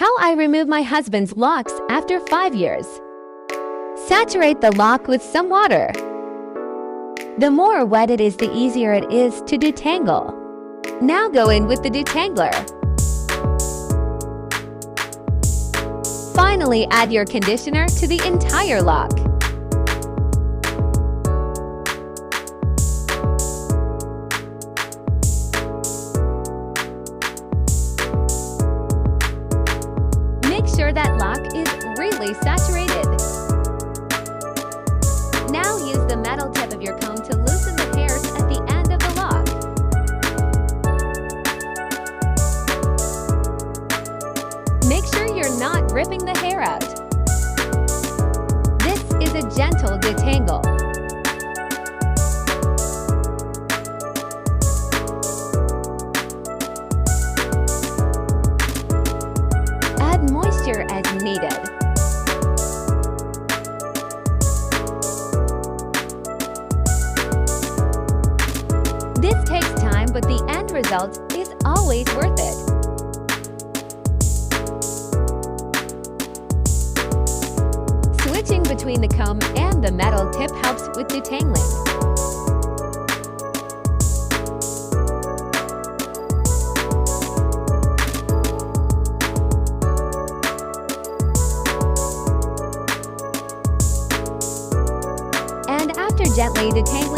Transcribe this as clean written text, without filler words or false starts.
How I remove my husband's locks after 5 years. Saturate the lock with some water. The more wet it is, the easier it is to detangle. Now go in with the detangler. Finally, add your conditioner to the entire lock. Make sure that lock is really saturated. Now use the metal tip of your comb to loosen the hairs at the end of the lock. Make sure you're not ripping the hair out. This is a gentle detangle. Add moisture as needed. This takes time, but the end result is always worth it. Switching between the comb and the metal tip helps with detangling. And after gently detangling,